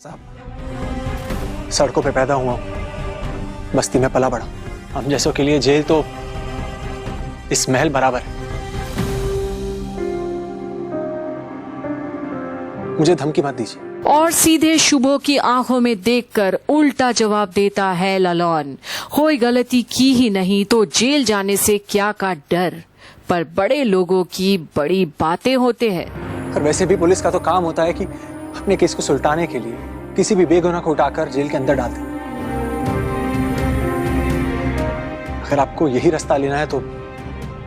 साहब, सड़कों पे पैदा हुआ हूं, बस्ती में पला बड़ा। हम जैसों के लिए जेल तो इस महल बराबर है। मुझे धमकी मत दीजिए। और सीधे शुभो की आंखों में देखकर उल्टा जवाब देता है ललॉन। कोई गलती की ही नहीं तो जेल जाने से क्या का डर, पर बड़े लोगों की बड़ी बातें होते हैं। और वैसे भी पुलिस का तो काम होता है कि अपने केस को सुलटाने के लिए किसी भी बेगुनाह को उठाकर जेल के अंदर डाल दे। अगर आपको यही रास्ता लेना है तो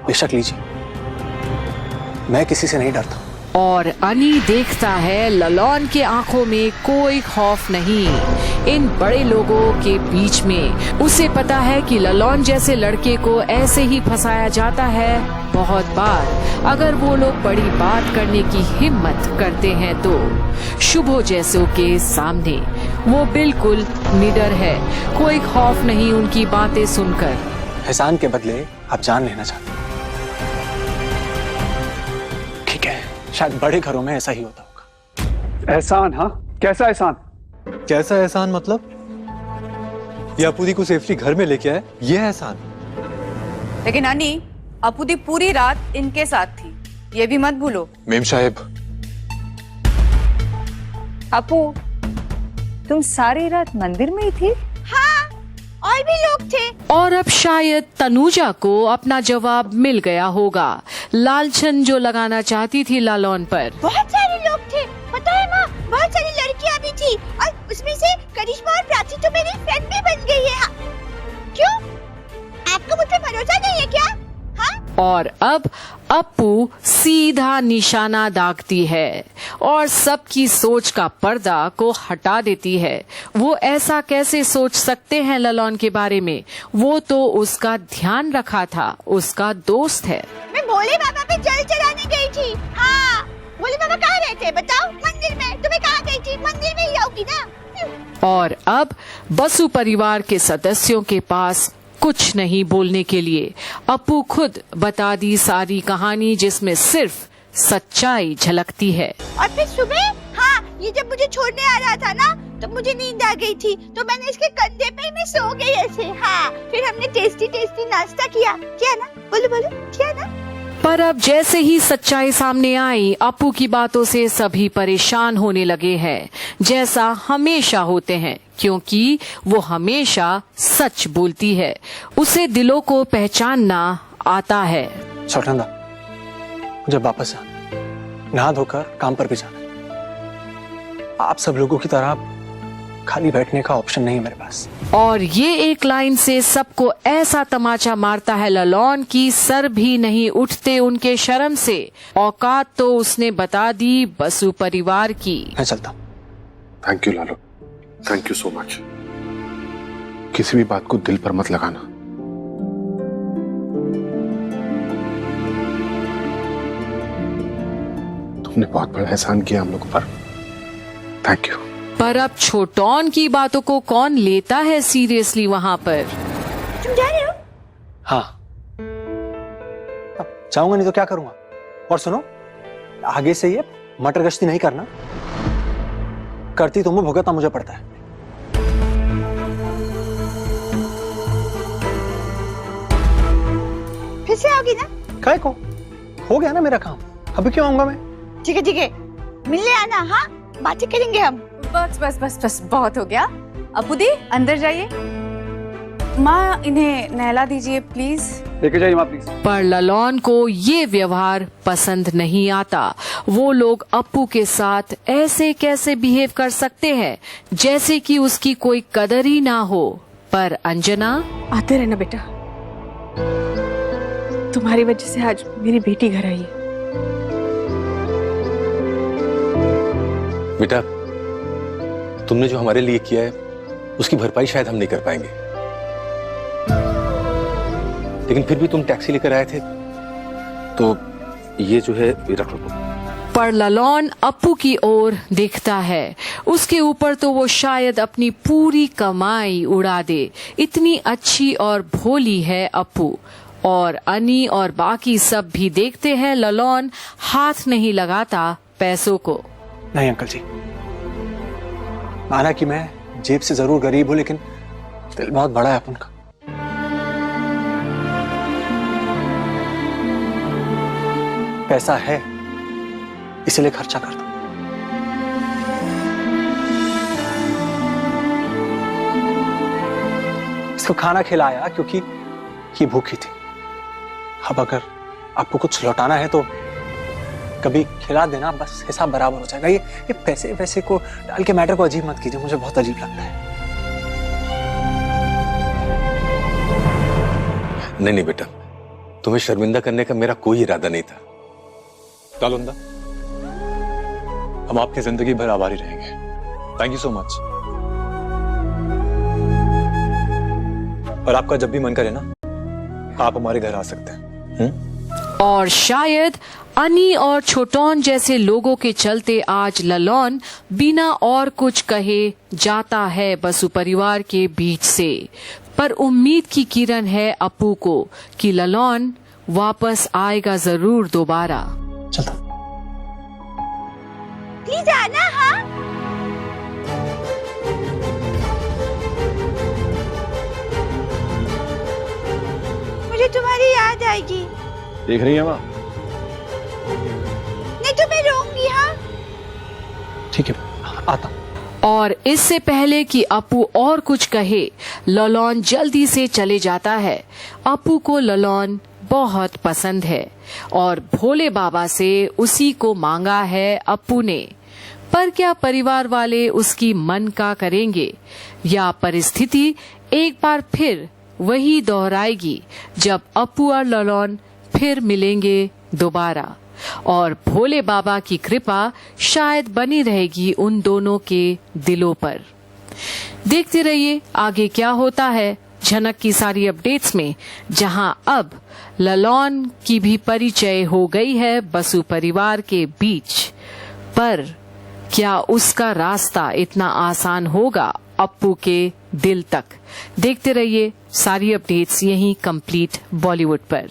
बेशक लीजिए, मैं किसी से नहीं डरता। और अनी देखता है ललॉन के आंखों में कोई खौफ नहीं इन बड़े लोगों के बीच में। उसे पता है कि ललॉन जैसे लड़के को ऐसे ही फंसाया जाता है बहुत बार। अगर वो लोग बड़ी बात करने की हिम्मत करते हैं तो शुभो जैसों के सामने वो बिल्कुल निडर है, कोई खौफ नहीं उनकी बातें सुनकर। एहसान के बदले आप जान लेना चाहते हैं। ठीक है, शायद बड़े घरों में ऐसा ही होता होगा। एहसान? हाँ, कैसा एहसान? कैसा एहसान मतलब? ये अपूदी को सेफली घर में लेके आए, ये है एहसान। लेकिन अनी, अपूदी पूरी रात इनके साथ थी, ये भी मत भूलो। मेम साहेब, अपू, तुम सारी रात मंदिर में ही थी? हाँ, और भी लोग थे। और अब शायद तनुजा को अपना जवाब मिल गया होगा। लालछन जो लगाना चाहती थी ललॉन पर। बहुत सारे लोग थे, पता है माँ, बहुत सारी लड़कियाँ भी थी, और उसमें से करिश्मा और प्राची तो मेरी फ्रेंड भी बन गई है। क्यों? आपको मुझ पे भरोसा नहीं है क्या? हाँ? और अब अप्पू सीधा निशाना दागती है और सबकी सोच का पर्दा को हटा देती है। वो ऐसा कैसे सोच सकते हैं ललॉन के बारे में? वो तो उसका ध्यान रखा था, उसका दोस्त है। मैं भोले बाबा पे जल चढ़ाने गई थी। हाँ, भोले बाबा कहाँ गए थे बताओ? मंदिर में। तुम्हें कहाँ गई थी? मंदिर में ही होगी ना। और अब बसु परिवार के सदस्यों के पास कुछ नहीं बोलने के लिए। अप्पू खुद बता दी सारी कहानी जिसमें सिर्फ सच्चाई झलकती है। और फिर सुबह, हाँ, ये जब मुझे छोड़ने आ रहा था ना, तब मुझे नींद आ गई थी, तो मैंने इसके कंधे पे ही मैं सो गई ऐसे। हाँ, फिर हमने टेस्टी टेस्टी नाश्ता किया ना? बोलो बोलो, किया ना? पर अब जैसे ही सच्चाई सामने आई, अप्पू की बातों से सभी परेशान होने लगे हैं, जैसा हमेशा होते हैं, क्योंकि वो हमेशा सच बोलती है। उसे दिलों को पहचानना आता है। छोटंदा, मुझे वापस जाना, नहा धोकर काम पर भी जाना। आप सब लोगों की तरह खाली बैठने का ऑप्शन नहीं है मेरे पास। और ये एक लाइन से सबको ऐसा तमाचा मारता है ललॉन की सर भी नहीं उठते उनके शर्म से। औकात तो उसने बता दी बसु परिवार की। मैं चलता हूँ। थैंक यू लालो, थैंक यू सो मच। किसी भी बात को दिल पर मत लगाना। तुमने बहुत बड़ा एहसान किया हम लोगों पर, थैंक यू। पर अब छोटौन की बातों को कौन लेता है सीरियसली वहाँ पर? तुम जा रहे हो? हाँ, अब जाऊंगा नहीं तो क्या करूंगा? और सुनो, आगे से ये मटर गश्ती नहीं करना, करती तो मुझे भुगतना मुझे पड़ता है। फिर से आओगी ना? काय को? हो गया ना मेरा काम, अभी क्यों आऊंगा मैं? ठीक है, मिलने आना। हाँ, बातें करेंगे हम। बस बस बस बस, बहुत हो गया। अपूदी, अंदर जाइए। माँ, इन्हें नहला दीजिए प्लीज। लेके जाइए माँ प्लीज। पर ललॉन को ये व्यवहार पसंद नहीं आता। वो लोग अप्पू के साथ ऐसे कैसे बिहेव कर सकते हैं, जैसे कि उसकी कोई कदर ही ना हो। पर अंजना, आते रहना बेटा, तुम्हारी वजह से आज मेरी बेटी घर आई है। बेटा, तुमने जो हमारे लिए किया है उसकी भरपाई शायद हम नहीं कर पाएंगे, लेकिन फिर भी तुम टैक्सी लेकर आए थे तो ये जो है ये रख लो। पर ललॉन अप्पू की ओर देखता है। उसके ऊपर तो वो शायद अपनी पूरी कमाई उड़ा दे, इतनी अच्छी और भोली है अप्पू। और अनी और बाकी सब भी देखते हैं ललॉन हाथ नहीं लगाता पैसों को। नहीं अंकल जी, माना कि मैं जेब से जरूर गरीब हूं, लेकिन दिल बहुत बड़ा है अपन का। पैसा है इसलिए खर्चा करता हूं। इसको खाना खिलाया क्योंकि ये भूखी थी। अब अगर आपको कुछ लौटाना है तो कभी खिला देना, बस हिसाब बराबर हो जाएगा। ये पैसे वैसे को डाल के मैटर को अजीब मत कीजिए, मुझे बहुत अजीब लगता है। नहीं बेटा, तुम्हें शर्मिंदा करने का मेरा कोई इरादा नहीं था। कालुंदा, हम आपकी जिंदगी भर आभारी रहेंगे। Thank you so much. और आपका जब भी मन करे ना, आप हमारे घर आ सकते हैं। और शायद अनी और छोटौन जैसे लोगों के चलते आज ललौन बिना और कुछ कहे जाता है बसु परिवार के बीच से। पर उम्मीद की किरण है अपू को कि ललौन वापस आएगा जरूर दोबारा। चलता। प्लीज आना। हाँ, मुझे तुम्हारी याद आएगी। देख रही है माँ? नहीं तो मैं रोऊंगी। हाँ, ठीक है, आता हूं। और इससे पहले कि अपू और कुछ कहे, ललौन जल्दी से चले जाता है। अपू को ललौन बहुत पसंद है और भोले बाबा से उसी को मांगा है अपू ने। पर क्या परिवार वाले उसकी मन का करेंगे या परिस्थिति एक बार फिर वही दोहराएगी जब अपू और ललौन फिर मिलेंगे दोबारा, और भोले बाबा की कृपा शायद बनी रहेगी उन दोनों के दिलों पर। देखते रहिए आगे क्या होता है झनक की सारी अपडेट्स में, जहां अब ललौन की भी परिचय हो गई है बसु परिवार के बीच। पर क्या उसका रास्ता इतना आसान होगा अपू के दिल तक? देखते रहिए सारी अपडेट्स यहीं कंप्लीट बॉलीवुड पर।